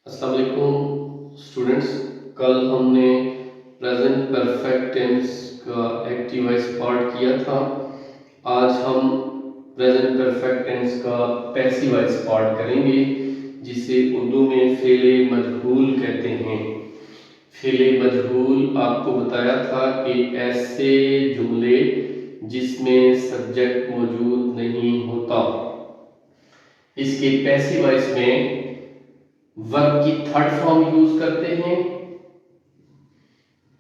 अस्सलाम वालेकुम स्टूडेंट्स। कल हमने प्रेजेंट परफेक्ट टेंस का एक्टिव वॉइस पार्ट किया था। आज हम प्रेजेंट परफेक्ट टेंस का पैसिव वॉइस पार्ट करेंगे, जिसे उर्दू में फेले मजहूल कहते हैं। फेले मजहूल आपको बताया था कि ऐसे जुमले जिसमें सब्जेक्ट मौजूद नहीं होता, इसके पैसिव वॉइस में वर्ब की थर्ड फॉर्म यूज करते हैं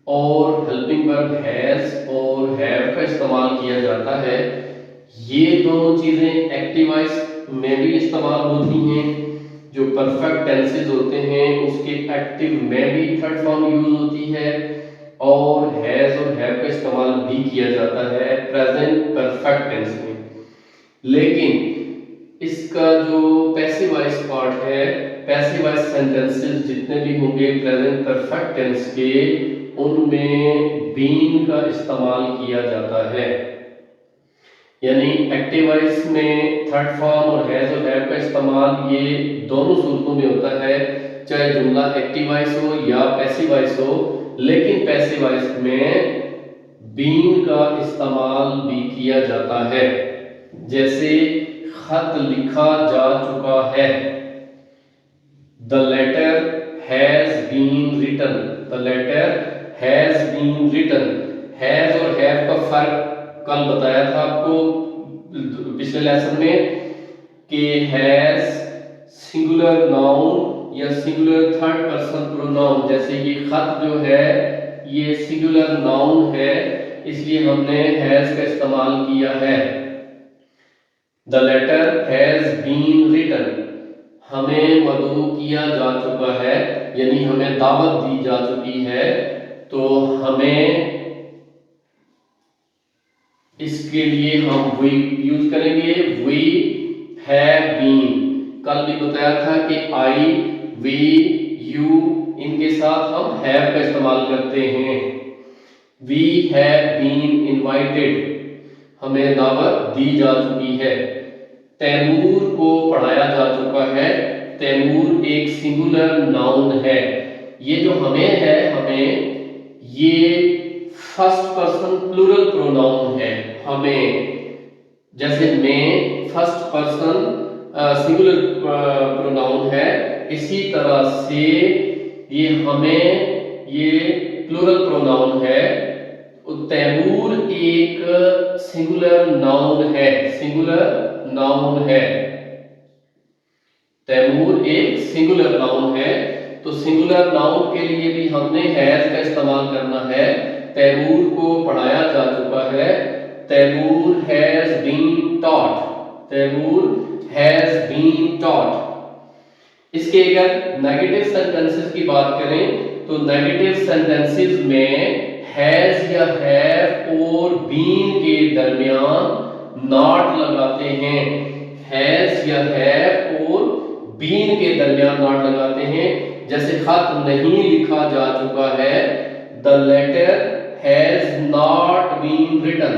और हेल्पिंग वर्ब हैज और हैव का इस्तेमाल किया जाता है। ये दोनों चीजें एक्टिव वॉइस में भी इस्तेमाल होती हैं। जो परफेक्ट टेंसेस होते हैं उसके एक्टिव में भी थर्ड फॉर्म यूज होती है और हैज और हैव का इस्तेमाल भी किया जाता है प्रेजेंट परफेक्ट टेंस में। लेकिन इसका जो पैसिव वॉइस पार्ट है, पैसिव वॉइस सेंटेंसेस जितने भी होंगे प्रेजेंट परफेक्ट टेंस के, उनमें बीन का इस्तेमाल किया जाता है। यानी एक्टिव वॉइस में थर्ड फॉर्म और हैज और हैव का इस्तेमाल ये दोनों सूरतों में होता है, चाहे जुमला एक्टिव वॉइस हो या पैसिव वॉइस हो। लेकिन पैसिव वॉइस में बीन का इस्तेमाल भी किया जाता है। जैसे खत लिखा जा चुका है, the letter has been written. The letter has been written. Has और हैव का फर्क कल बताया था आपको पिछले लेसन में कि हैज सिंगुलर नाउन या सिंगुलर थर्ड पर्सन प्रोनाउन। जैसे ये खत जो है ये सिंगुलर नाउन है, इसलिए हमने हैज का इस्तेमाल किया है। The letter has been written, हमें मदऊ किया जा चुका है, यानी हमें दावत दी जा चुकी है। तो हमें इसके लिए हम वी यूज करेंगे, वी हैव बीन। कल भी बताया था कि आई, वी, यू, इनके साथ हम हैव का इस्तेमाल करते हैं। वी हैव बीन इनवाइटेड, हमें दावत दी जा चुकी है। तैमूर को पढ़ाया जा चुका है। तैमूर एक सिंगुलर नाउन है। ये जो हमें है, हमें ये फर्स्ट पर्सन प्लूरल प्रोनाउन है। हमें जैसे मैं फर्स्ट पर्सन सिंगुलर प्रोनाउन है, इसी तरह से ये हमें ये प्लूरल प्रोनाउन है। तैमूर एक सिंगुलर नाउन है, सिंगुलर नाउन है। तैमूर एक सिंगुलर नाउन है, तो सिंगुलर नाउन के लिए भी हमने हैज का इस्तेमाल करना है। तैमूर को पढ़ाया जा चुका है। Taimur has been taught. Taimur has been taught. इसके अगर नेगेटिव सेंटेंसेस की बात करें तो नेगेटिव सेंटेंसेस में हैज या हैव और बीन के दरमियान नॉट लगाते हैं। हैज या हैव और बीन के दरमियान नॉट लगाते हैं। जैसे खत नहीं लिखा जा चुका है, the letter has not been written.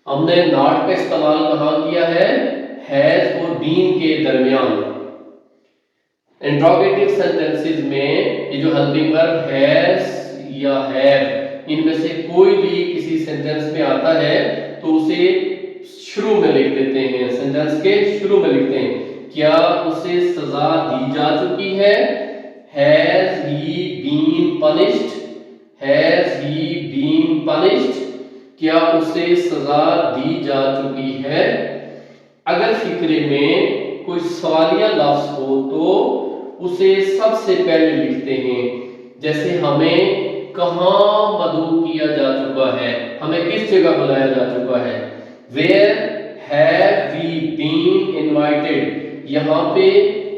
हमने नॉट का इस्तेमाल कहां किया है? हैज और बीन के दरमियान। इंट्रोगेटिव सेंटेंसेस में ये जो हेल्पिंग वर्ब हैज या हैव, इनमें से कोई भी किसी सेंटेंस में आता है तो उसे शुरू में लिख देते हैं, सेंटेंस के शुरू में लिखते हैं। क्या उसे सजा दी जा चुकी है? Has he been punished? Has he been punished? क्या उसे सजा दी जा चुकी है? अगर फिक्रे में कोई सवालिया लफ्ज हो तो उसे सबसे पहले लिखते हैं। जैसे हमें कहां मदऊ किया जा चुका है, हमें किस जगह बुलाया जा चुका है। Where have we been invited. यहाँ पे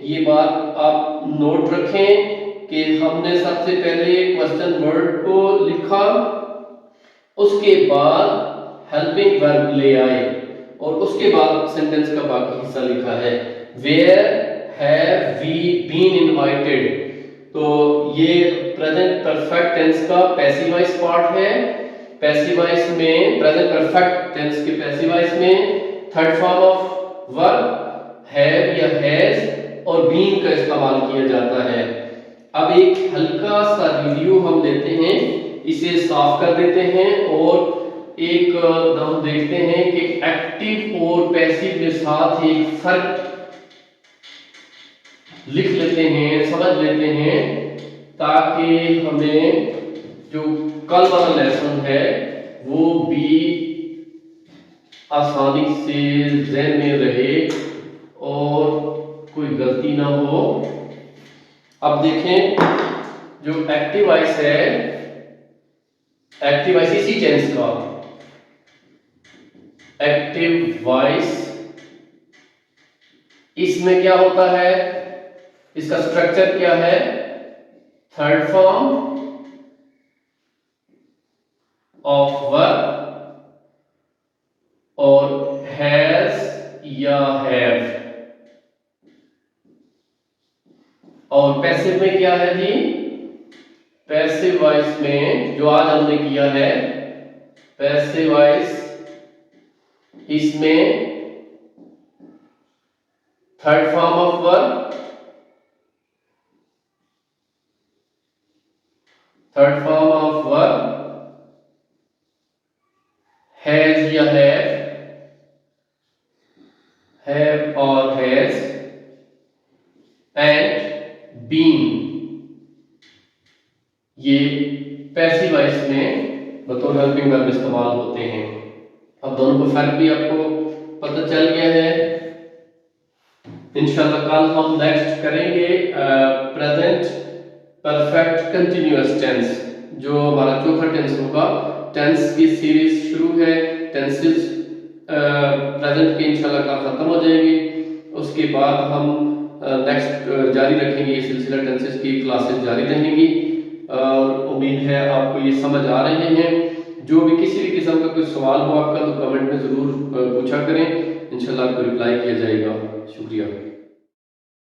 ये बात आप नोट रखें कि हमने सबसे पहले क्वेश्चन वर्ड को लिखा, उसके बाद हेल्पिंग वर्ब ले आए और उसके बाद सेंटेंस का बाकी हिस्सा लिखा है। Where have we been invited. तो ये प्रेजेंट परफेक्ट टेंस का पैसिव वॉइस पार्ट है। पैसिव वॉइस में, प्रेजेंट परफेक्ट टेंस के पैसिव वॉइस में third form of verb have या हैज और बीन का इस्तेमाल किया जाता है। अब एक हल्का सा वीडियो हम लेते हैं, इसे साफ कर देते हैं और एक हम देखते हैं कि एक्टिव और पैसिव के साथ एक फर्क लिख लेते हैं, समझ लेते हैं, ताकि हमें जो कल वाला लेसन है वो भी आसानी से ज़हन में रहे और कोई गलती ना हो। अब देखें, जो एक्टिव वॉइस है, एक्टिव वॉइस इसी टेंस का, एक्टिव वॉइस, इसमें क्या होता है, इसका स्ट्रक्चर क्या है, थर्ड फॉर्म ऑफ वर्ब और हैज या हैव। और पैसिव में क्या है जी, पैसिव वॉइस में जो आज हमने किया है, पैसिव वॉइस, इसमें third form of verb, third form of verb has या हैव और हैज, एंड बीन, ये पैसिव वॉइस में बतौर हेल्पिंग वर्ब इस्तेमाल होते हैं। अब दोनों का फर्क भी आपको पता चल गया है। इंशाल्लाह कल हम नेक्स्ट करेंगे प्रेजेंट परफेक्ट कंटिन्यूअस टेंस, जो हमारा चौथा टेंस होगा। टेंस की सीरीज शुरू है, टेंसेस प्रेजेंट के इंशाल्लाह कल खत्म हो जाएंगे। उसके बाद हम नेक्स्ट जारी रखेंगे, ये सिलसिला टेंसेस की क्लासेस जारी रहेंगी और उम्मीद है आपको ये समझ आ रहे हैं। जो भी किसी भी किस्म का कोई सवाल हो आपका तो कमेंट में ज़रूर पूछा करें, इंशाल्लाह आपको रिप्लाई किया जाएगा। शुक्रिया।